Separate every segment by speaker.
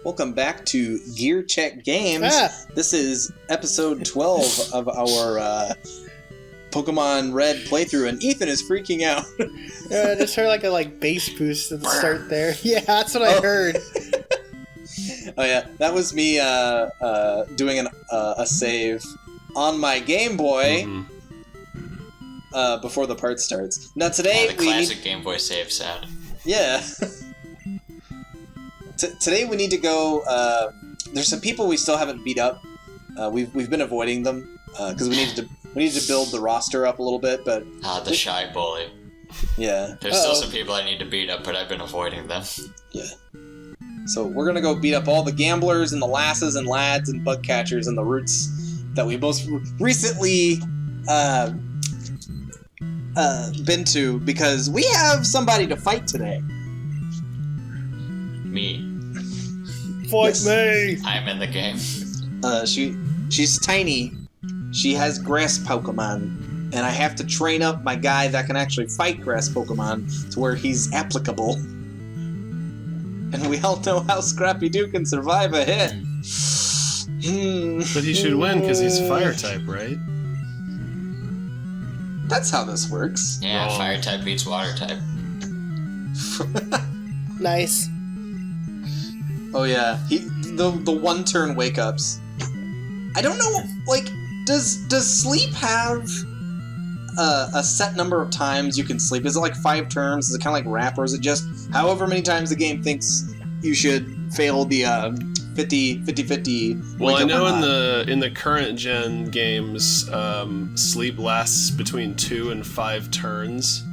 Speaker 1: Welcome back to Gear Check Games. This is episode 12 of our Pokemon Red playthrough, and Ethan is freaking out.
Speaker 2: I just heard like a bass boost at the start there. Yeah, that's what I heard.
Speaker 1: Oh yeah, that was me doing a save on my Game Boy before the part starts. Now today
Speaker 3: the classic Game Boy save sound.
Speaker 1: Yeah. Today we need to go. There's some people we still haven't beat up. We've been avoiding them because we need to build the roster up a little bit. But
Speaker 3: the shy bully.
Speaker 1: Yeah.
Speaker 3: There's still some people I need to beat up, but I've been avoiding them.
Speaker 1: Yeah. So we're gonna go beat up all the gamblers and the lasses and lads and bug catchers and the roots that we most recently been to because we have somebody to fight today.
Speaker 3: Me.
Speaker 2: Fight me!
Speaker 3: I'm in the game.
Speaker 1: She's tiny. She has grass Pokemon, and I have to train up my guy that can actually fight grass Pokemon to where he's applicable. And we all know how Scrappy-Doo can survive a hit.
Speaker 4: But he should win because he's fire type, right?
Speaker 1: That's how this works.
Speaker 3: Yeah, fire type beats water type.
Speaker 2: Nice.
Speaker 1: Oh yeah, the one turn wake ups. I don't know, does sleep have a set number of times you can sleep? Is it like 5 turns? Is it kind of like rap, or is it just however many times the game thinks you should fail the 50-50?
Speaker 4: Well, I know in the current gen games, sleep lasts between 2 and 5 turns.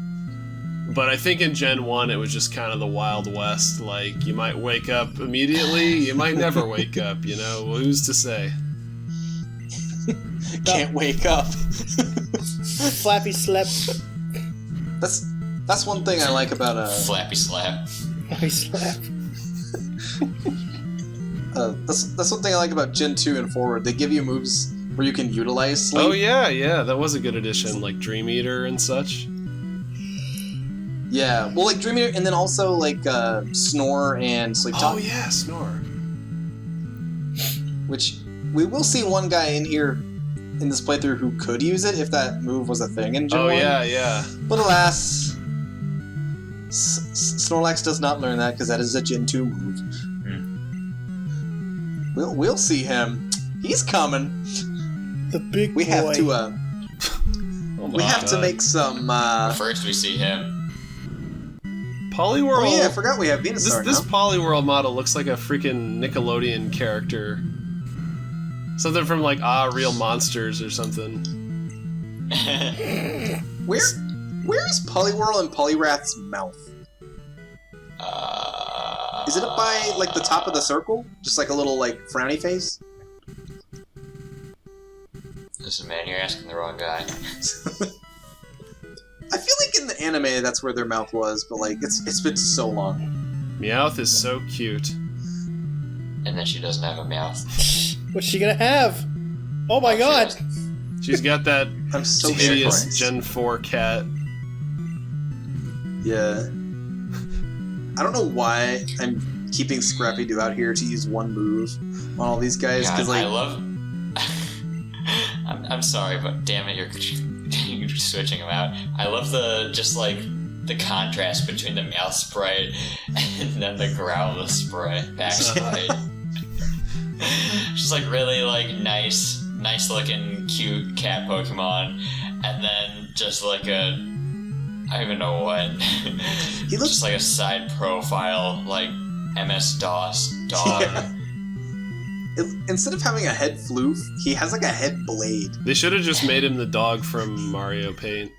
Speaker 4: But I think in Gen 1 it was just kind of the Wild West. Like, you might wake up immediately, you might never wake up, you know? Well, who's to say?
Speaker 1: Can't wake up.
Speaker 2: Flappy slap.
Speaker 1: That's one thing I like about
Speaker 3: Flappy slap.
Speaker 2: Flappy slap.
Speaker 1: That's one thing I like about Gen 2 and forward. They give you moves where you can utilize sleep.
Speaker 4: Oh yeah, that was a good addition, like Dream Eater and such.
Speaker 1: Yeah, well, like Dream Eater, and then also like Snore and Sleep Talk.
Speaker 4: Oh yeah, Snore.
Speaker 1: Which we will see one guy in here in this playthrough who could use it if that move was a thing in Gen 1.
Speaker 4: Oh yeah.
Speaker 1: But alas, Snorlax does not learn that because that is a Gen 2 move. We'll see him. He's coming.
Speaker 2: The big boy.
Speaker 1: We have to to make some.
Speaker 3: First, we see him.
Speaker 4: Poliwhirl.
Speaker 1: Oh yeah, I forgot we have Venusaur
Speaker 4: This Poliwhirl model looks like a freaking Nickelodeon character. Something from like Real Monsters or something.
Speaker 1: Where's Poliwhirl and Poliwrath's mouth? Is it up by like the top of the circle? Just like a little like frowny face?
Speaker 3: Listen, man, you're asking the wrong guy.
Speaker 1: I feel like in the anime that's where their mouth was, but like it's been so long.
Speaker 4: Meowth is so cute.
Speaker 3: And then she doesn't have a mouth.
Speaker 2: What's she gonna have? Oh my god!
Speaker 4: She's got that
Speaker 1: I'm so
Speaker 4: hideous Gen 4 cat.
Speaker 1: Yeah. I don't know why I'm keeping Scrappy-Doo out here to use one move on all these guys.
Speaker 3: God,
Speaker 1: Cause, like,
Speaker 3: I love... I'm sorry, but damn it, you're switching them out. I love the contrast between the mouth sprite and then the Growlithe sprite, back sprite. Just like really like nice looking cute cat Pokemon, and then just like I don't even know what.
Speaker 1: He looks
Speaker 3: just like a side profile, like MS-DOS dog.
Speaker 1: Yeah. Instead of having a head floof, he has like a head blade.
Speaker 4: They should have just made him the dog from Mario Paint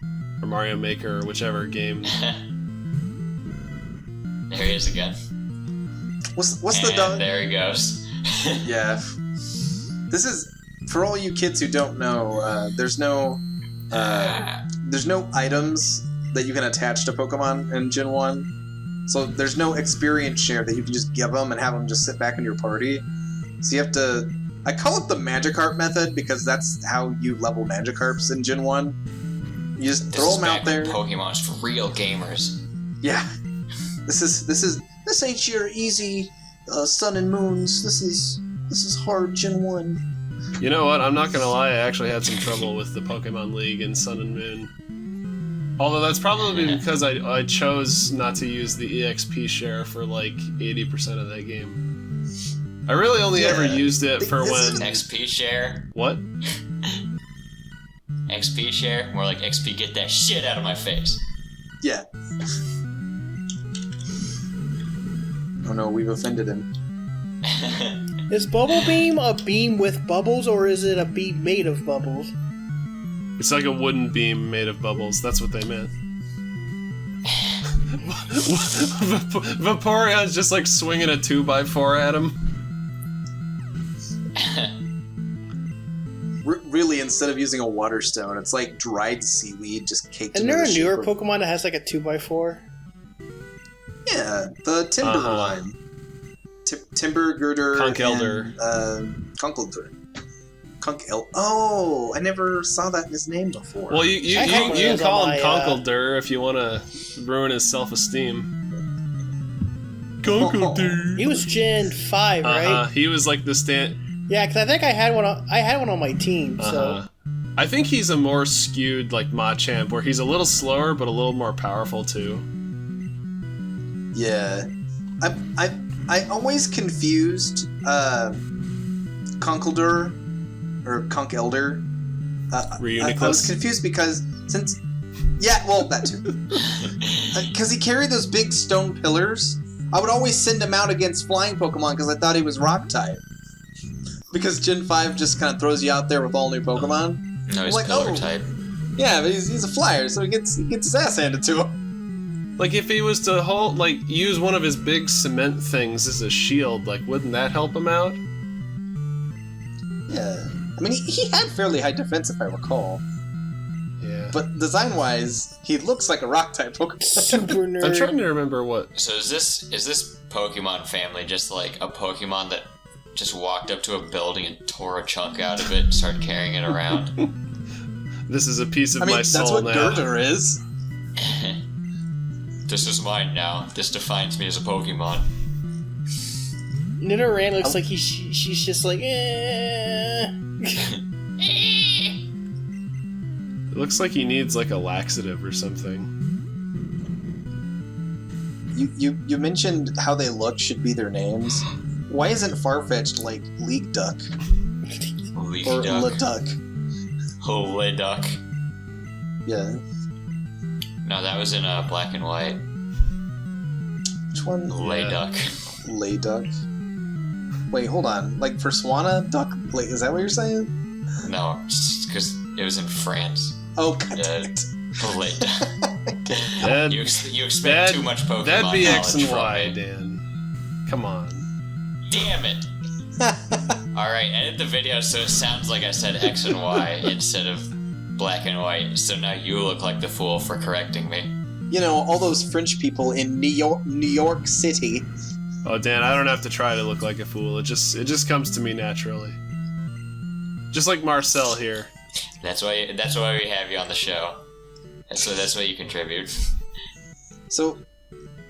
Speaker 4: or Mario Maker or whichever game.
Speaker 3: There he is again.
Speaker 1: What's the dog?
Speaker 3: There he goes.
Speaker 1: Yeah. This is for all you kids who don't know. There's no items that you can attach to Pokemon in Gen 1. So there's no experience share that you can just give them and have them just sit back in your party. So you have to... I call it the Magikarp method because that's how you level Magikarps in Gen 1. You just throw them out there.
Speaker 3: Pokemon's for real gamers.
Speaker 1: Yeah. This ain't your easy Sun and Moons. This is hard, Gen 1.
Speaker 4: You know what? I'm not gonna lie. I actually had some trouble with the Pokemon League in Sun and Moon. Although that's probably because I chose not to use the EXP share for like 80% of that game. I really only ever used it for when
Speaker 3: XP share.
Speaker 4: What?
Speaker 3: XP share? More like XP get that shit out of my face.
Speaker 1: Yeah. Oh no, we've offended him.
Speaker 2: Is Bubble Beam a beam with bubbles, or is it a beam made of bubbles?
Speaker 4: It's like a wooden beam made of bubbles. That's what they meant. Vaporeon's just like swinging a 2x4 at him.
Speaker 1: Really, instead of using a water stone, it's like dried seaweed just caked
Speaker 2: Isn't
Speaker 1: into
Speaker 2: there a
Speaker 1: the
Speaker 2: newer
Speaker 1: shape of-
Speaker 2: Pokemon that has like a 2x4?
Speaker 1: Yeah, the Timber line. Timber, Girder,
Speaker 4: Conkeldurr.
Speaker 1: and Conkeldurr. Oh, I never saw that in his name before.
Speaker 4: Well, you
Speaker 2: I have one of
Speaker 4: can
Speaker 2: those
Speaker 4: call
Speaker 2: on
Speaker 4: him
Speaker 2: my,
Speaker 4: Conkeldurr if you want to ruin his self-esteem. Conkeldurr.
Speaker 2: He was Gen 5, right?
Speaker 4: He was like the stand.
Speaker 2: Yeah, because I think I had one on my team. So
Speaker 4: I think he's a more skewed like Machamp, where he's a little slower but a little more powerful too.
Speaker 1: Yeah, I always confused Conkeldurr or Conkeldurr. I was confused because that too. Because he carried those big stone pillars. I would always send him out against flying Pokemon because I thought he was Rock type. Because Gen 5 just kind of throws you out there with all new Pokemon.
Speaker 3: No, he's
Speaker 1: like,
Speaker 3: pillar type.
Speaker 1: Yeah, but he's a flyer, so he gets his ass handed to him.
Speaker 4: Like if he was to use one of his big cement things as a shield, like wouldn't that help him out?
Speaker 1: Yeah. I mean, he had fairly high defense, if I recall.
Speaker 4: Yeah.
Speaker 1: But design-wise, he looks like a Rock-type Pokemon.
Speaker 2: super nerd.
Speaker 4: I'm trying to remember what.
Speaker 3: So is this Pokemon family just like a Pokemon that just walked up to a building and tore a chunk out of it and started carrying it around?
Speaker 4: This is a piece of
Speaker 1: I mean,
Speaker 4: my
Speaker 1: that's
Speaker 4: soul
Speaker 1: what
Speaker 4: now.
Speaker 1: Girder is.
Speaker 3: This is mine now. This defines me as a Pokemon.
Speaker 2: Nidoran looks like she's just like, eh.
Speaker 4: It looks like he needs like a laxative or something.
Speaker 1: You mentioned how they look should be their names. Why isn't Farfetch'd like League Duck
Speaker 3: Leaf
Speaker 1: or
Speaker 3: Duck.
Speaker 1: Leduck?
Speaker 3: Holy Duck.
Speaker 1: Yeah.
Speaker 3: No, that was in Black and White.
Speaker 1: Which one?
Speaker 3: Layduck.
Speaker 1: Layduck. Wait, hold on. Like for Swanna Duck? Like, is that what you're saying?
Speaker 3: No, because it was in France.
Speaker 1: Oh, god damn it.
Speaker 3: Layduck.
Speaker 4: That,
Speaker 3: You expect too much Pokemon
Speaker 4: that'd be X and
Speaker 3: knowledge
Speaker 4: Y,
Speaker 3: from me.
Speaker 4: Dan. Come on.
Speaker 3: Damn it! Alright, edit the video so it sounds like I said X and Y instead of black and white, so now you look like the fool for correcting me.
Speaker 1: You know, all those French people in New York City.
Speaker 4: Oh, Dan, I don't have to try to look like a fool. It just comes to me naturally. Just like Marcel here.
Speaker 3: That's why we have you on the show. That's why you contribute.
Speaker 1: So,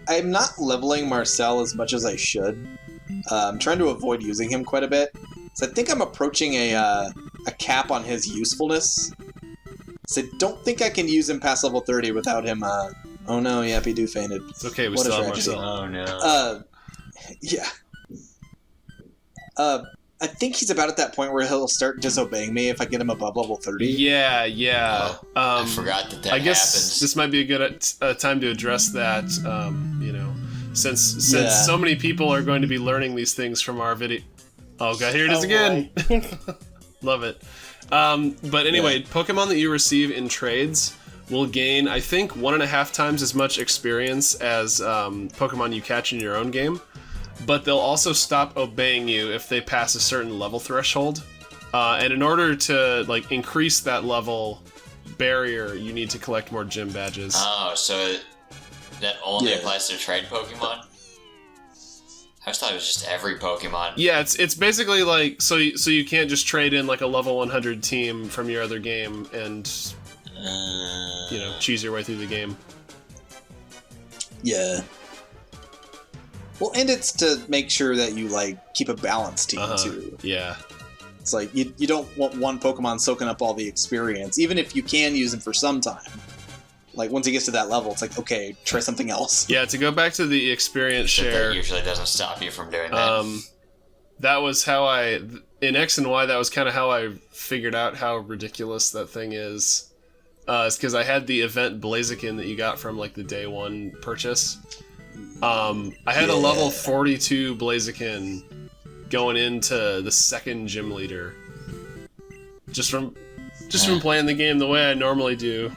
Speaker 1: I'm not leveling Marcel as much as I should. I'm trying to avoid using him quite a bit. So I think I'm approaching a cap on his usefulness. So I don't think I can use him past level 30 without him, oh no, Yappy Doo fainted.
Speaker 4: It's okay, we
Speaker 1: What a
Speaker 4: still have
Speaker 1: tragedy.
Speaker 4: Marcel.
Speaker 3: Oh no.
Speaker 1: Yeah. I think he's about at that point where he'll start disobeying me if I get him above level 30.
Speaker 4: Yeah.
Speaker 3: I forgot that
Speaker 4: I guess
Speaker 3: happens.
Speaker 4: this might be a good time to address that. Since
Speaker 1: Yeah.
Speaker 4: so many people are going to be learning these things from our video. Oh god, here it is
Speaker 2: Oh,
Speaker 4: again.
Speaker 2: boy.
Speaker 4: Love it. But anyway, Pokemon that you receive in trades will gain, I think, 1.5 times as much experience as Pokemon you catch in your own game. But they'll also stop obeying you if they pass a certain level threshold. And in order to increase that level barrier, you need to collect more gym badges.
Speaker 3: Oh, so that only
Speaker 1: Yeah.
Speaker 3: applies to trade Pokemon? I just thought it was just every Pokemon.
Speaker 4: Yeah, it's basically like so you can't just trade in like a level 100 team from your other game and cheese your way through the game.
Speaker 1: Yeah. Well, and it's to make sure that you like keep a balanced team too.
Speaker 4: Yeah.
Speaker 1: It's like you don't want one Pokemon soaking up all the experience, even if you can use him for some time. Like once he gets to that level, it's like, okay, try something else.
Speaker 4: Yeah, to go back to the experience share.
Speaker 3: That usually doesn't stop you from doing that.
Speaker 4: That was how in X and Y, that was kind of how I figured out how ridiculous that thing is. It's because I had the event Blaziken that you got from like the day one purchase. I had a level 42 Blaziken going into the second gym leader. Just from playing the game the way I normally do.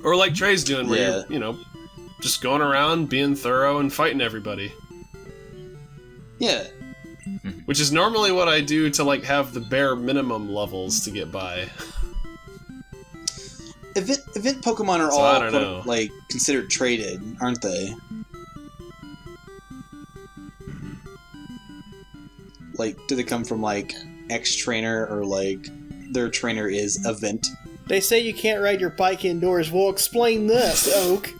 Speaker 4: Or like Trey's doing, where you're, just going around, being thorough, and fighting everybody.
Speaker 1: Yeah.
Speaker 4: Which is normally what I do to like have the bare minimum levels to get by.
Speaker 1: Event Pokemon are
Speaker 4: So I don't
Speaker 1: all
Speaker 4: know.
Speaker 1: like considered traded, aren't they? Like, do they come from like X trainer or like their trainer is Event?
Speaker 2: They say you can't ride your bike indoors. Well, explain this, Oak.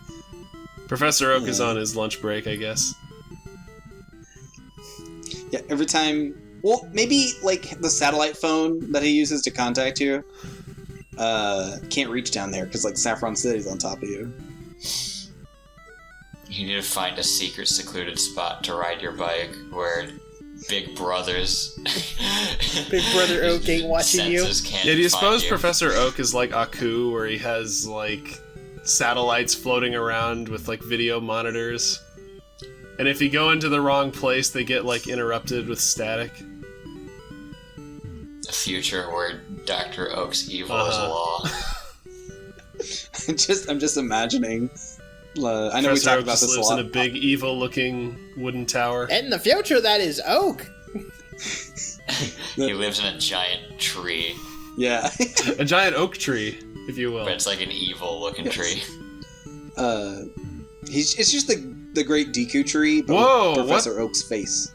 Speaker 4: Professor Oak is on his lunch break, I guess.
Speaker 1: Yeah, every time. Well, maybe like the satellite phone that he uses to contact you can't reach down there because like Saffron City's on top of you.
Speaker 3: You need to find a secret, secluded spot to ride your bike where Big Brother's
Speaker 2: Big Brother Oak ain't watching you.
Speaker 3: senses can't
Speaker 4: Yeah, do you
Speaker 3: find
Speaker 4: suppose
Speaker 3: you.
Speaker 4: Professor Oak is like Aku, where he has like satellites floating around with like video monitors? And if you go into the wrong place, they get like interrupted with static.
Speaker 3: A future where Dr. Oak's evil is law.
Speaker 1: I'm just imagining. I know we
Speaker 4: Professor
Speaker 1: talked
Speaker 4: Oak
Speaker 1: about
Speaker 4: just
Speaker 1: this a
Speaker 4: lives
Speaker 1: lot.
Speaker 4: in a big evil-looking wooden tower.
Speaker 2: In the future, that is Oak.
Speaker 3: He lives in a giant tree,
Speaker 1: Yeah.
Speaker 4: A giant oak tree, if you will.
Speaker 3: but it's like an evil-looking tree.
Speaker 1: It's just the Great Deku tree, but
Speaker 4: Whoa,
Speaker 1: with Professor Oak's face.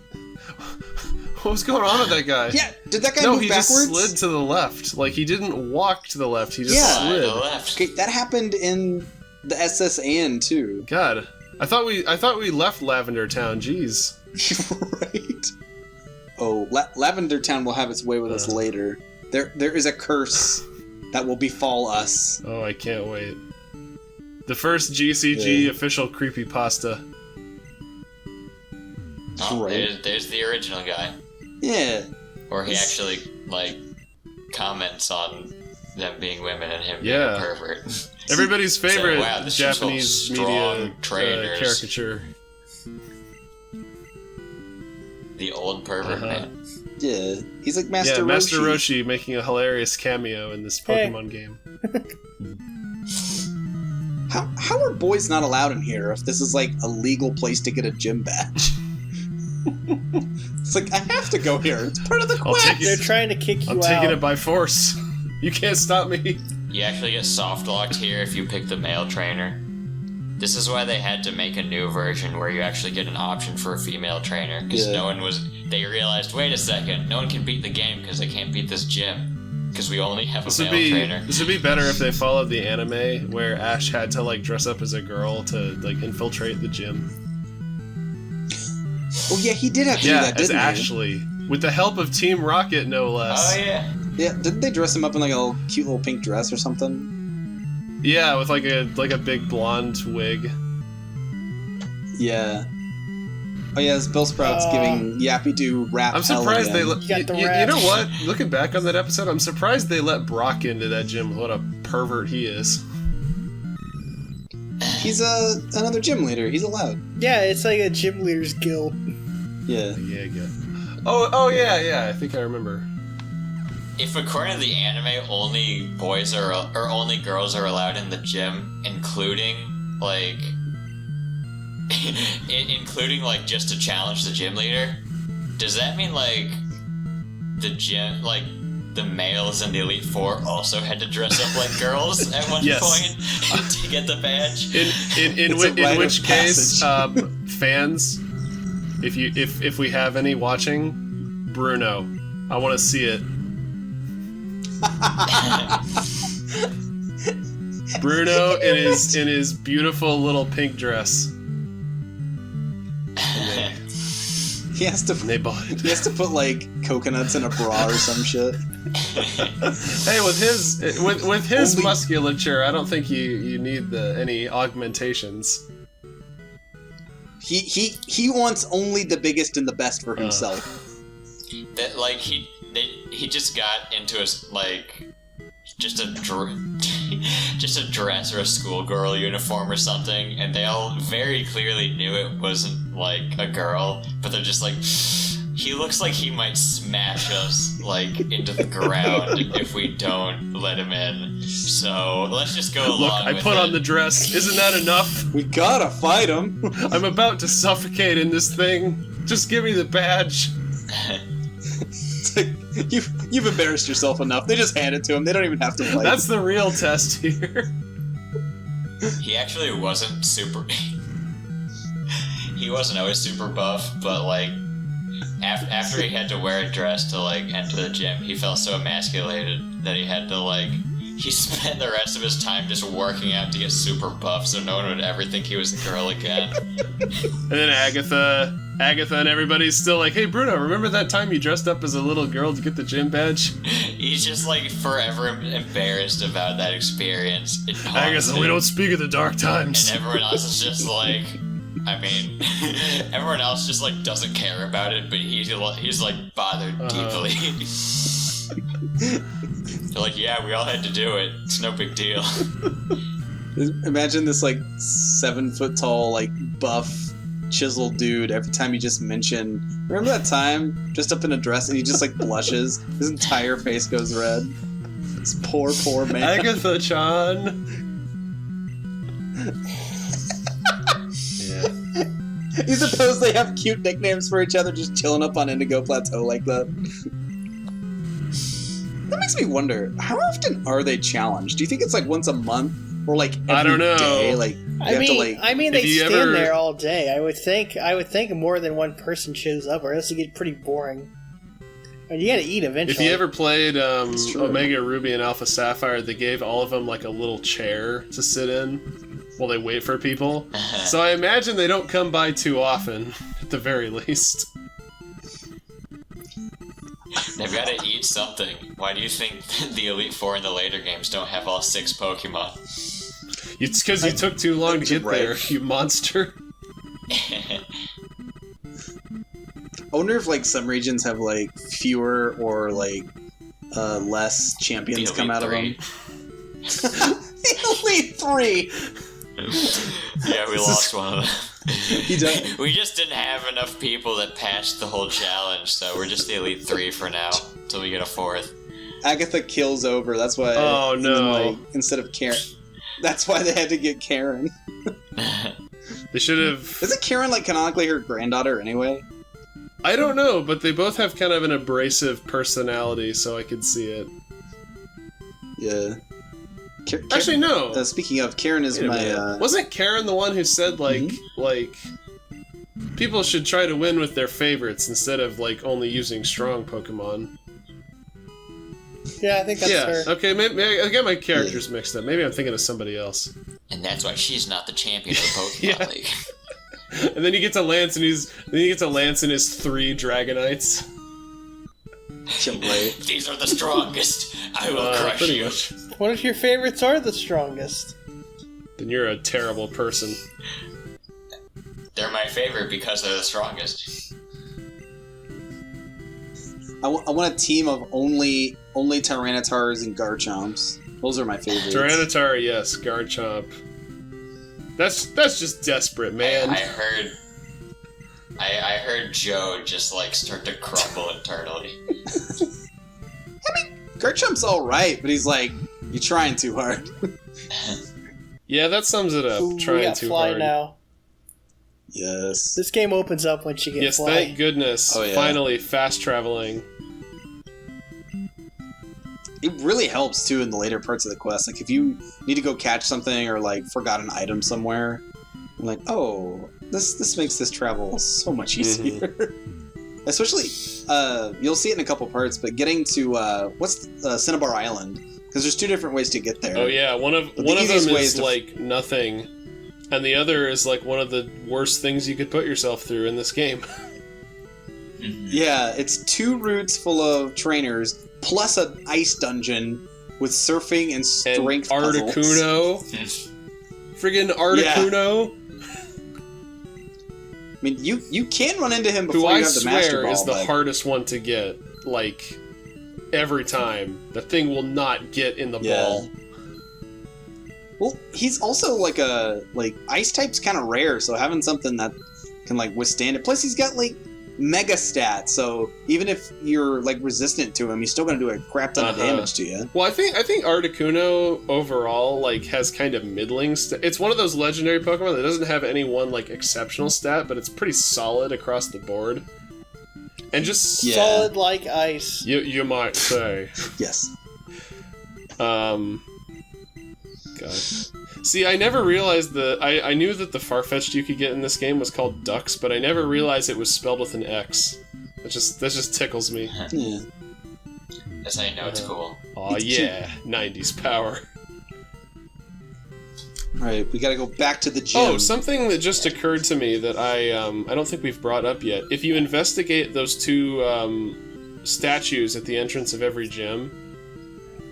Speaker 4: What was going on with that guy?
Speaker 1: Yeah, did that guy
Speaker 4: No,
Speaker 1: move
Speaker 4: he
Speaker 1: backwards?
Speaker 4: just slid to the left. Like, he didn't walk to the left, he just
Speaker 1: Yeah.
Speaker 3: To the
Speaker 4: slid.
Speaker 3: left.
Speaker 1: Okay, that happened in the SS Anne too.
Speaker 4: God. I thought we left Lavender Town, jeez.
Speaker 1: Right. Oh, Lavender Town will have its way with us later. There is a curse that will befall us.
Speaker 4: Oh, I can't wait. The first GCG
Speaker 1: Yeah.
Speaker 4: official creepypasta.
Speaker 3: Oh,
Speaker 1: Right.
Speaker 3: there's the original guy.
Speaker 1: Yeah.
Speaker 3: Where he actually, like, comments on them being women and him
Speaker 4: Yeah.
Speaker 3: being a pervert.
Speaker 4: Everybody's favorite
Speaker 3: wow, this is some
Speaker 4: Japanese
Speaker 3: strong
Speaker 4: media
Speaker 3: trainers.
Speaker 4: caricature.
Speaker 3: The old pervert
Speaker 4: Uh-huh.
Speaker 3: man.
Speaker 1: Yeah. He's like Master Roshi.
Speaker 4: Master Roshi making a hilarious cameo in this
Speaker 2: Hey.
Speaker 4: Pokemon game.
Speaker 1: How are boys not allowed in here if this is like a legal place to get a gym badge? It's like, I have to go here. It's part of the
Speaker 4: I'll
Speaker 1: quest.
Speaker 4: take
Speaker 2: They're trying to kick you
Speaker 4: I'm
Speaker 2: out.
Speaker 4: taking it by force. You can't stop me.
Speaker 3: You actually get soft locked here if you pick the male trainer. This is why they had to make a new version where you actually get an option for a female trainer, because
Speaker 1: Yeah.
Speaker 3: they realized, wait a second, no one can beat the game because they can't beat this gym, because we only have
Speaker 4: This
Speaker 3: a
Speaker 4: would
Speaker 3: male
Speaker 4: be
Speaker 3: trainer.
Speaker 4: this would be better if they followed the anime where Ash had to like dress up as a girl to like infiltrate the gym.
Speaker 1: Oh yeah, he did have to do that,
Speaker 4: as
Speaker 1: didn't he?
Speaker 4: Ashley, with the help of Team Rocket, no less.
Speaker 3: Oh yeah.
Speaker 1: Yeah, didn't they dress him up in like a little, cute little pink dress or something?
Speaker 4: Yeah, with like a big blonde wig.
Speaker 1: Yeah. Oh yeah, it's Bill Sprout's giving Yappy Doo rap.
Speaker 4: I'm surprised they
Speaker 1: let.
Speaker 4: let.
Speaker 2: You got the
Speaker 4: You
Speaker 2: rap.
Speaker 4: know what? Looking back on that episode, I'm surprised they let Brock into that gym. What a pervert he is.
Speaker 1: He's another gym leader. He's allowed.
Speaker 2: Yeah, it's like a gym leaders guild.
Speaker 1: Yeah.
Speaker 4: Yeah, good. Oh yeah. I think I remember.
Speaker 3: If according to the anime, only boys or only girls are allowed in the gym, including like including like just to challenge the gym leader, does that mean like the gym, like the males in the Elite Four also had to dress up like girls at one
Speaker 4: Yes.
Speaker 3: point to get the badge?
Speaker 4: In
Speaker 1: It's a rite
Speaker 4: which
Speaker 1: of
Speaker 4: case,
Speaker 1: passage.
Speaker 4: fans, if we have any watching, Bruno, I want to see it. Bruno in his beautiful little pink dress.
Speaker 1: He has to.
Speaker 4: They bought it.
Speaker 1: He has to put like coconuts in a bra or some shit.
Speaker 4: Hey, with his musculature, I don't think you need any augmentations.
Speaker 1: He wants only the biggest and the best for himself.
Speaker 3: That like he just got into his like just a dress or a schoolgirl uniform or something, and they all very clearly knew it wasn't like a girl, but they're just like, he looks like he might smash us like into the ground if we don't let him in. So let's just go along.
Speaker 4: Look, I put on the dress. Isn't that enough?
Speaker 1: We gotta fight him.
Speaker 4: I'm about to suffocate in this thing. Just give me the badge.
Speaker 1: It's like, you've embarrassed yourself enough. They just hand it to him. They don't even have to fight.
Speaker 4: That's the real test here.
Speaker 3: He actually wasn't super. He wasn't always super buff, but like after he had to wear a dress to like enter the gym, he felt so emasculated that he had to like. He spent the rest of his time just working out to get super buff, so no one would ever think he was a girl again.
Speaker 4: And then Agatha and everybody's still like, hey Bruno, remember that time you dressed up as a little girl to get the gym badge?
Speaker 3: He's just like forever embarrassed about that experience.
Speaker 4: Agatha, we don't speak of the dark times.
Speaker 3: And everyone else is just like, I mean, everyone else just like doesn't care about it, but he's like bothered deeply. They're like, yeah, we all had to do it. It's no big deal.
Speaker 1: Imagine this like 7 foot tall, like buff, chiseled dude. Every time you just mention, remember that time dressed up in a dress, and he just like blushes. His entire face goes red. This poor man.
Speaker 4: Agatha-chan. Yeah.
Speaker 1: You suppose they have cute nicknames for each other, just chilling up on Indigo Plateau like that? That makes me wonder, how often are they challenged? Do you think it's like once a month, or like every
Speaker 4: I don't know.
Speaker 1: day? Like
Speaker 2: I mean, they stand there all day. I would think more than one person shows up, or else it get pretty boring. And you got to eat eventually.
Speaker 4: If you ever played Omega Ruby and Alpha Sapphire, they gave all of them like a little chair to sit in while they wait for people. So I imagine they don't come by too often, at the very least.
Speaker 3: They've got to eat something. Why do you think the Elite Four in the later games don't have all 6 Pokemon?
Speaker 4: It's because you took too long to get there, you monster.
Speaker 1: I wonder if like some regions have like fewer or like less champions come out of them. The Elite 3.
Speaker 3: Yeah, we lost one of them.
Speaker 1: We
Speaker 3: just didn't have enough people that passed the whole challenge, so we're just the Elite 3 for now, until we get a 4th.
Speaker 1: Agatha kills over, that's why...
Speaker 4: Oh, no.
Speaker 1: Like, instead of Karen... That's why they had to get Karen.
Speaker 4: They should have...
Speaker 1: Isn't Karen, like, canonically her granddaughter anyway?
Speaker 4: I don't know, but they both have kind of an abrasive personality, so I could see it.
Speaker 1: Yeah.
Speaker 4: Actually, no.
Speaker 1: Speaking of, Karen is my...
Speaker 4: Wasn't Karen the one who said, like, people should try to win with their favorites instead of, like, only using strong Pokemon?
Speaker 2: Yeah, I think that's her.
Speaker 4: Okay, maybe I get my characters mixed up. Maybe I'm thinking of somebody else.
Speaker 3: And that's why she's not the champion of the Pokemon League.
Speaker 4: And then you get to Lance, and his 3 Dragonites.
Speaker 3: These are the strongest. I will crush you.
Speaker 4: Much.
Speaker 2: What if your favorites are the strongest?
Speaker 4: Then you're a terrible person.
Speaker 3: They're my favorite because they're the strongest.
Speaker 1: I want a team of only Tyrannitars and Garchomps. Those are my favorites.
Speaker 4: Tyranitar, yes. Garchomp. That's just desperate, man.
Speaker 3: I heard Joe just like start to crumble internally.
Speaker 1: I mean, Garchomp's alright, but he's like, you're trying too hard.
Speaker 4: Yeah, that sums it up.
Speaker 2: Ooh,
Speaker 4: trying
Speaker 2: we got
Speaker 4: too
Speaker 2: Fly
Speaker 4: hard.
Speaker 2: Now.
Speaker 1: Yes.
Speaker 2: This game opens up once you get
Speaker 4: Yes,
Speaker 2: Fly.
Speaker 4: thank goodness.
Speaker 1: Oh, yeah.
Speaker 4: Finally, fast traveling.
Speaker 1: It really helps too in the later parts of the quest. Like if you need to go catch something or like forgot an item somewhere, I'm like, oh, this makes this travel so much easier. Especially, you'll see it in a couple parts, but getting to Cinnabar Island, because there's 2 different ways to get there.
Speaker 4: Oh yeah, one of them is like nothing, and the other is like one of the worst things you could put yourself through in this game.
Speaker 1: Yeah, it's 2 routes full of trainers, plus an ice dungeon with surfing and strength puzzles.
Speaker 4: Articuno. Friggin' Articuno.
Speaker 1: Yeah. I mean, you can run into him before
Speaker 4: who
Speaker 1: you
Speaker 4: I
Speaker 1: have the Master
Speaker 4: swear
Speaker 1: Ball.
Speaker 4: is the hardest one to get, like, every time. The thing will not get in the ball.
Speaker 1: Well, he's also like ice type's kind of rare, so having something that can like withstand it. Plus, he's got like mega stats, so even if you're like resistant to him, he's still gonna do a crap ton of damage to you.
Speaker 4: Well, I think Articuno overall like has kind of middling. It's one of those legendary Pokemon that doesn't have any one like exceptional stat, but it's pretty solid across the board. And just
Speaker 2: solid like ice.
Speaker 4: You might say.
Speaker 1: Yes.
Speaker 4: God. See, I never realized I knew that the Farfetch'd you could get in this game was called Ducks, but I never realized it was spelled with an X. That just tickles me.
Speaker 1: Yeah.
Speaker 3: That's how you know it's cool.
Speaker 4: Aw, yeah. 90s power.
Speaker 1: Alright, we gotta go back to the gym.
Speaker 4: Oh, something that just occurred to me that I don't think we've brought up yet. If you investigate those 2 statues at the entrance of every gym,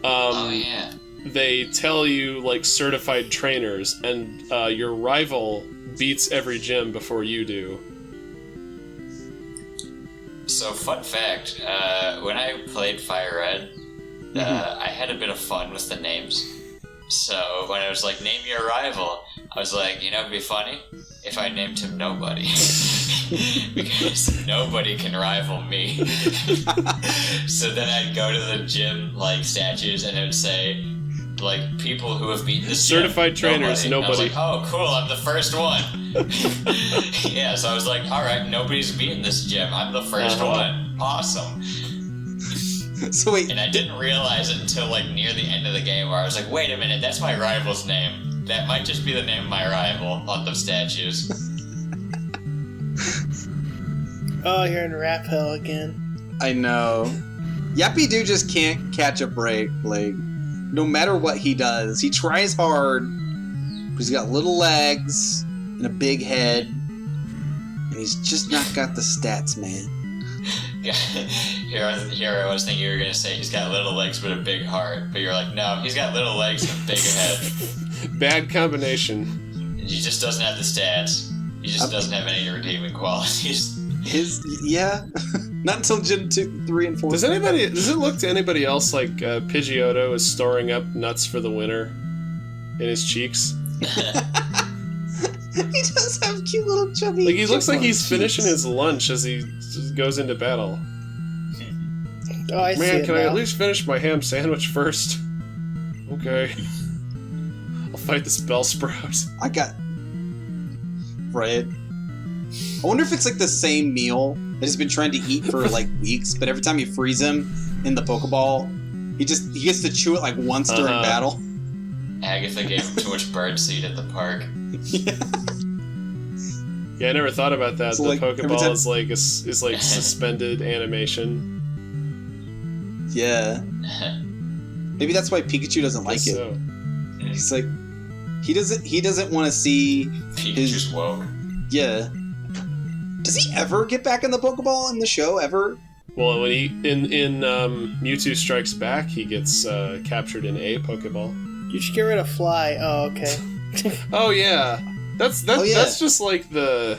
Speaker 3: oh yeah,
Speaker 4: they tell you like certified trainers, and your rival beats every gym before you do.
Speaker 3: So, fun fact, when I played Fire Red, I had a bit of fun with the names. So, when I was like, name your rival, I was like, it'd be funny if I named him Nobody. Because nobody can rival me. So then I'd go to the gym, like, statues, and it would say, like, people who have beaten this
Speaker 4: certified
Speaker 3: gym,
Speaker 4: trainers, nobody.
Speaker 3: I was like, oh, cool, I'm the first one. Yeah, so I was like, alright, nobody's beaten this gym, I'm the first one. Awesome.
Speaker 1: So wait,
Speaker 3: and I didn't realize it until like near the end of the game where I was like, wait a minute, that's my rival's name. That might just be the name of my rival on the statues.
Speaker 2: Oh, you're in Rap Hill again.
Speaker 1: I know. Yappy Dude just can't catch a break. Like, no matter what he does, he tries hard, but he's got little legs and a big head, and he's just not got the stats, man.
Speaker 3: Here I was thinking you were gonna say he's got little legs but a big heart, but you're like, no, he's got little legs and a big head.
Speaker 4: Bad combination.
Speaker 3: He just doesn't have the stats. He just doesn't have any redeeming qualities.
Speaker 1: Not until Gen 2, 3, and 4.
Speaker 4: Does it look to anybody else like Pidgeotto is storing up nuts for the winter in his cheeks?
Speaker 1: He does have cute little chubby.
Speaker 4: Like he looks like he's finishing his lunch as he goes into battle.
Speaker 2: Oh, I see.
Speaker 4: Man, can I at least finish my ham sandwich first? Okay. I'll fight this Bellsprout.
Speaker 1: I got... Right. I wonder if it's like the same meal that he's been trying to eat for like weeks, but every time you freeze him in the Pokeball, he gets to chew it like once during battle.
Speaker 3: Agatha gave him too much birdseed at the park.
Speaker 4: Yeah, I never thought about that.
Speaker 1: So,
Speaker 4: the
Speaker 1: like,
Speaker 4: Pokeball is like suspended animation.
Speaker 1: Yeah. Maybe that's why Pikachu doesn't like it.
Speaker 4: So.
Speaker 1: He's like, he doesn't want to see
Speaker 3: Pikachu's woke.
Speaker 1: Yeah. Does he ever get back in the Pokeball in the show ever?
Speaker 4: Well, when he in Mewtwo Strikes Back, he gets captured in a Pokeball.
Speaker 2: You should get rid of Fly. Oh, okay.
Speaker 4: Oh yeah, that's just like the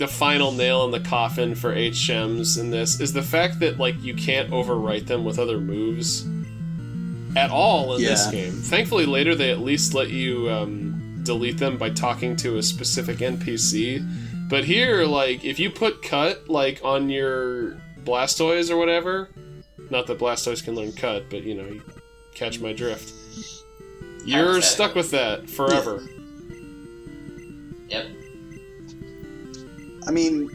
Speaker 4: final nail in the coffin for HMs in this is the fact that like you can't overwrite them with other moves at all in this game. Thankfully, later they at least let you delete them by talking to a specific NPC. But here, like if you put Cut like on your Blastoise or whatever, not that Blastoise can learn Cut, but you catch my drift. You're stuck with that forever.
Speaker 3: Yep.
Speaker 1: I mean,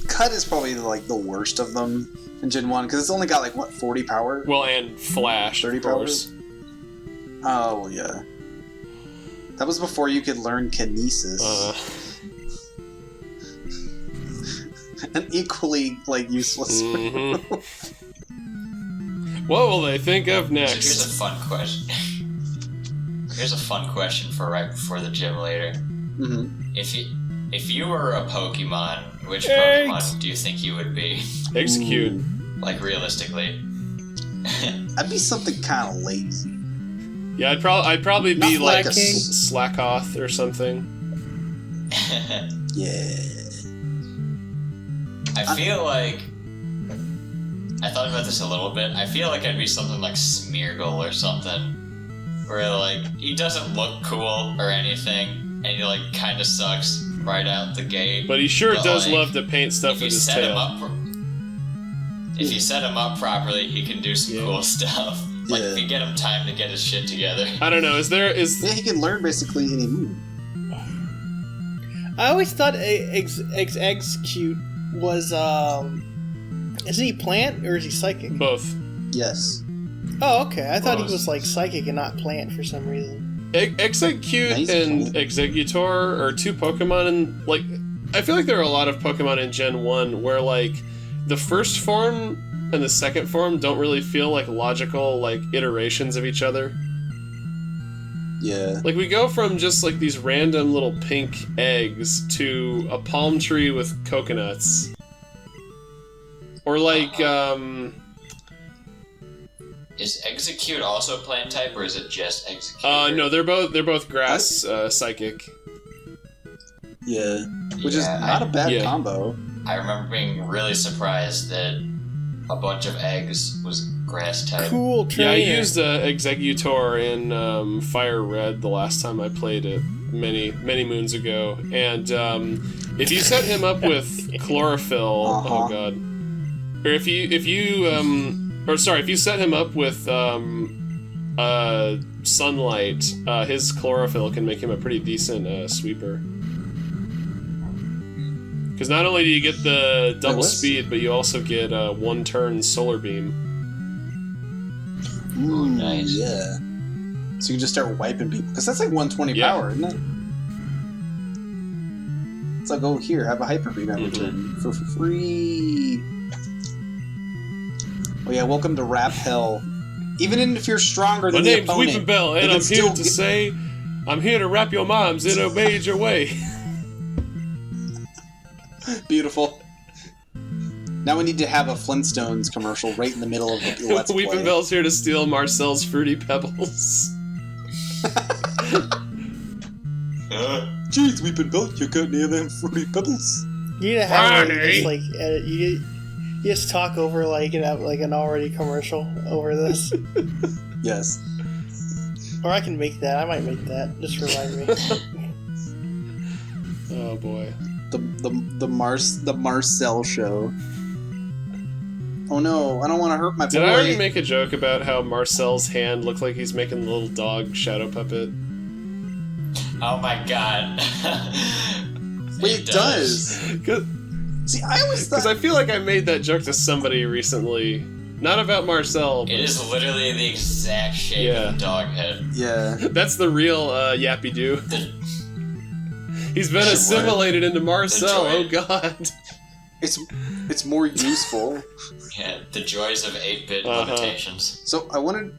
Speaker 1: Cut is probably like the worst of them in Gen 1 because it's only got like 40 power?
Speaker 4: Well, and Flash,
Speaker 1: 30
Speaker 4: of course.
Speaker 1: Oh, well, yeah. That was before you could learn Kinesis. An equally useless.
Speaker 4: Mm-hmm. What will they think of next?
Speaker 3: So here's a fun question. Here's a fun question for right before the gym later.
Speaker 1: Mm-hmm.
Speaker 3: if you were a Pokemon, which Pokemon do you think you would be?
Speaker 4: Execute.
Speaker 3: Like, realistically.
Speaker 1: I'd be something kind of lazy.
Speaker 4: Yeah, I'd probably be
Speaker 1: Not
Speaker 4: like
Speaker 1: like a
Speaker 4: Slackoth or something.
Speaker 1: Yeah.
Speaker 3: I feel like... I thought about this a little bit. I feel like I'd be something like Smeargle or something. Where, like, he doesn't look cool or anything, and he, like, kind of sucks right out the gate.
Speaker 4: But he sure does
Speaker 3: like,
Speaker 4: love to paint stuff with his tail.
Speaker 3: If you set him up properly, he can do some cool stuff. Like, if you get him time to get his shit together.
Speaker 4: I don't know,
Speaker 1: Yeah, he can learn basically any move.
Speaker 2: I always thought Execute was, isn't he plant, or is he psychic?
Speaker 4: both.
Speaker 1: Yes.
Speaker 2: Oh, okay. I thought he was, like, psychic and not plant for some reason.
Speaker 4: Execute
Speaker 1: Nice
Speaker 4: and
Speaker 1: point.
Speaker 4: Exeggutor are two Pokemon, and, like, I feel like there are a lot of Pokemon in Gen 1 where, like, the first form and the second form don't really feel like logical, like, iterations of each other.
Speaker 1: Yeah.
Speaker 4: Like, we go from just, like, these random little pink eggs to a palm tree with coconuts. Or, like,
Speaker 3: Is Execute also plant type, or is it just Execute?
Speaker 4: no, they're both grass, psychic.
Speaker 1: Yeah. Which is not a bad combo.
Speaker 3: I remember being really surprised that a bunch of eggs was grass type.
Speaker 2: Cool trainer.
Speaker 4: Yeah, I used Exeggutor in Fire Red the last time I played it many moons ago, and if you set him up with chlorophyll, oh god, or if you set him up with sunlight, his chlorophyll can make him a pretty decent sweeper. Because not only do you get the double speed, but you also get a one-turn solar beam.
Speaker 1: Ooh,
Speaker 3: nice.
Speaker 1: Yeah. So you can just start wiping people. Because that's like 120 power, isn't it? It's like, oh, here, have a Hyper Beam at return for free. Oh yeah, welcome to Rap Hell. Even if you're stronger than the opponent.
Speaker 4: My name's Weepinbell, and I'm here to say, I'm here to rap your moms in a major way.
Speaker 1: Beautiful. Now we need to have a Flintstones commercial right in the middle of the Let's Play.
Speaker 4: Weepinbell's here to steal Marcel's Fruity Pebbles.
Speaker 1: Jeez, Weepinbell, you got any of them Fruity Pebbles?
Speaker 2: You need to have just like edit. You just talk over like an already commercial over this.
Speaker 1: Yes.
Speaker 2: Or I can make that. I might make that. Just remind me.
Speaker 4: Oh boy.
Speaker 1: The Marcel show. Oh no, I don't want to hurt my boy.
Speaker 4: Did I already make a joke about how Marcel's hand looked like he's making the little dog shadow puppet?
Speaker 3: Oh my god.
Speaker 1: Wait, it does. See, I always thought...
Speaker 4: Because I feel like I made that joke to somebody recently. Not about Marcel.
Speaker 3: It is literally the exact shape of the dog head.
Speaker 1: Yeah.
Speaker 4: That's the real Yappy Doo. He's been assimilated into Marcel, oh god.
Speaker 1: It's more useful.
Speaker 3: Yeah, the joys of 8-bit limitations.
Speaker 1: So I wanted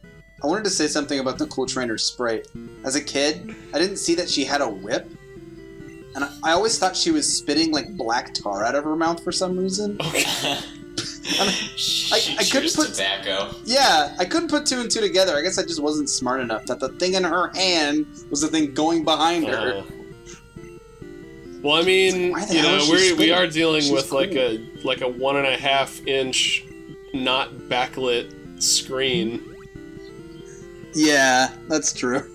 Speaker 1: to say something about the Cool Trainer Sprite. As a kid, I didn't see that she had a whip. And I always thought she was spitting like black tar out of her mouth for some reason.
Speaker 3: Okay.
Speaker 1: I couldn't put
Speaker 3: tobacco.
Speaker 1: Yeah, I couldn't put two and two together. I guess I just wasn't smart enough that the thing in her hand was the thing going behind her.
Speaker 4: Well, I mean,
Speaker 1: like,
Speaker 4: you know, we are dealing
Speaker 1: She's
Speaker 4: with
Speaker 1: cool.
Speaker 4: like a 1.5 inch not backlit screen.
Speaker 1: Yeah, that's true.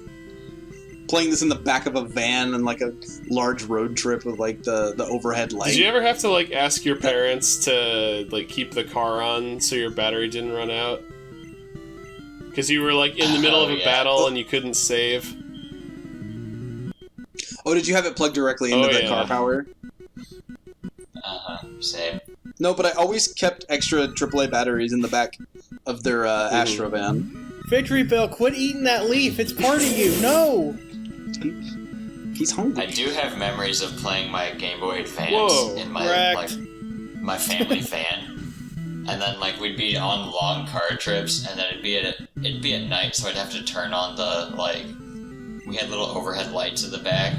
Speaker 1: Playing this in the back of a van and like a large road trip with like the overhead light.
Speaker 4: Did you ever have to like ask your parents to like keep the car on so your battery didn't run out? Because you were like in the middle of a battle and you couldn't save.
Speaker 1: Oh, did you have it plugged directly into the car power?
Speaker 3: Same.
Speaker 1: No, but I always kept extra AAA batteries in the back of their Astro van.
Speaker 2: Victory Bell, quit eating that leaf. It's part of you. No.
Speaker 1: He's hungry.
Speaker 3: I do have memories of playing my Game Boy Advance in my my family van, and then like we'd be on long car trips, and then it'd be at night, so I'd have to turn on the we had little overhead lights at the back,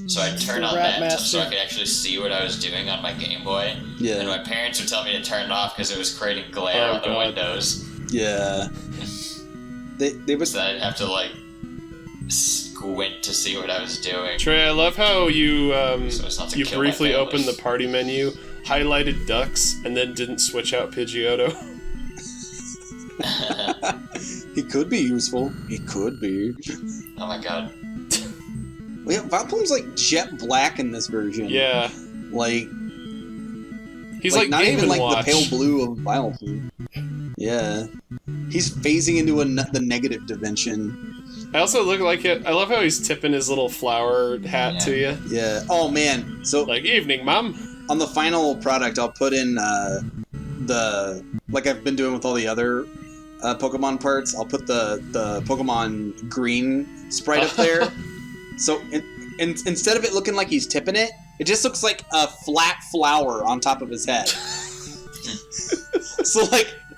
Speaker 3: So I'd turn on that so I could actually see what I was doing on my Game Boy.
Speaker 1: Yeah.
Speaker 3: And my parents would tell me to turn it off because it was creating glare on the windows.
Speaker 1: Yeah. They was.
Speaker 3: So I'd have to like squint to see what I was doing.
Speaker 4: Trey, I love how you
Speaker 3: So
Speaker 4: you briefly opened the party menu, highlighted ducks, and then didn't switch out Pidgeotto.
Speaker 1: He could be useful. He could be.
Speaker 3: Oh my god.
Speaker 1: Well, yeah, Vileplume's like jet black in this version.
Speaker 4: Yeah.
Speaker 1: Like
Speaker 4: he's like
Speaker 1: not
Speaker 4: Game
Speaker 1: even
Speaker 4: &
Speaker 1: like
Speaker 4: Watch.
Speaker 1: the pale blue of Vileplume. Yeah. He's phasing into the negative dimension.
Speaker 4: I also look like it. I love how he's tipping his little flower hat to you.
Speaker 1: Yeah. Oh man. So
Speaker 4: Like, evening, Mom.
Speaker 1: on the final product, I'll put in the like I've been doing with all the other Pokemon parts. I'll put the Pokemon green sprite up there. So instead of it looking like he's tipping it, it just looks like a flat flower on top of his head. So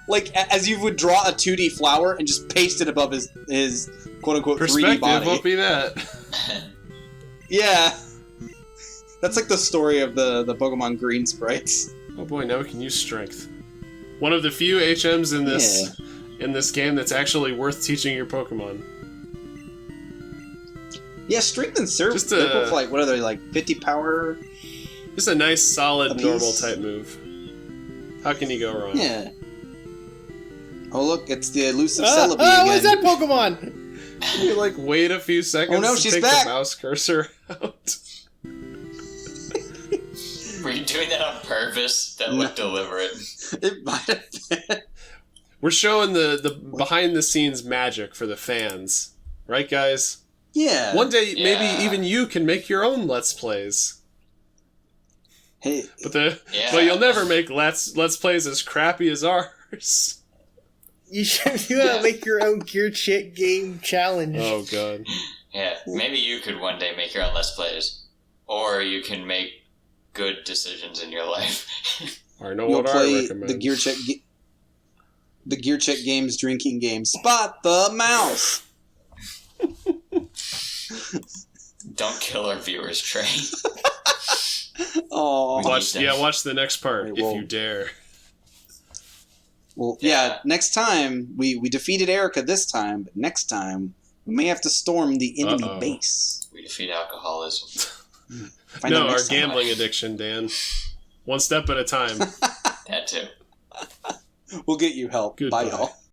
Speaker 1: like as you would draw a 2D flower and just paste it above his quote unquote 3D body.
Speaker 4: Won't be that.
Speaker 1: Yeah. That's like the story of the Pokemon green sprites.
Speaker 4: Oh boy, now we can use strength. One of the few HMs in this game that's actually worth teaching your Pokemon.
Speaker 1: Yeah, strength and surf.
Speaker 4: Just
Speaker 1: They're both like, what are they, like 50 power?
Speaker 4: Just a nice, solid,
Speaker 1: Apiece.
Speaker 4: normal type move. How can you go wrong?
Speaker 1: Yeah. Oh look, it's the elusive Celebi again.
Speaker 2: What's that Pokemon?
Speaker 4: You like wait a few seconds
Speaker 1: Oh no,
Speaker 4: to
Speaker 1: she's
Speaker 4: take
Speaker 1: back.
Speaker 4: the mouse cursor out.
Speaker 3: Were you doing that on purpose? That looked deliberate.
Speaker 1: It might have been.
Speaker 4: We're showing the behind the scenes magic for the fans, right, guys?
Speaker 1: Yeah.
Speaker 4: One day,
Speaker 3: Yeah.
Speaker 4: maybe even you can make your own Let's Plays.
Speaker 1: Hey,
Speaker 4: But you'll never make Let's Plays as crappy as ours.
Speaker 2: You should make your own Gear Chick game challenge.
Speaker 4: Oh god.
Speaker 3: Yeah, maybe you could one day make your own Let's Plays. Or you can make good decisions in your life.
Speaker 4: I know
Speaker 1: you'll
Speaker 4: what I
Speaker 1: play
Speaker 4: recommend.
Speaker 1: the Gear Check Games drinking game. Spot the mouse.
Speaker 3: Don't kill our viewers, Trey.
Speaker 1: Oh.
Speaker 4: Watch the next part
Speaker 1: Right,
Speaker 4: if
Speaker 1: well-
Speaker 4: you dare.
Speaker 1: Well, yeah. Next time we defeated Erica this time, but next time we may have to storm the enemy base.
Speaker 3: We defeat alcoholism.
Speaker 1: Find out
Speaker 4: No, our
Speaker 1: next time.
Speaker 4: gambling addiction, Dan. One step at a time.
Speaker 3: That too.
Speaker 1: We'll get you help.
Speaker 4: Goodbye.
Speaker 1: Bye, y'all.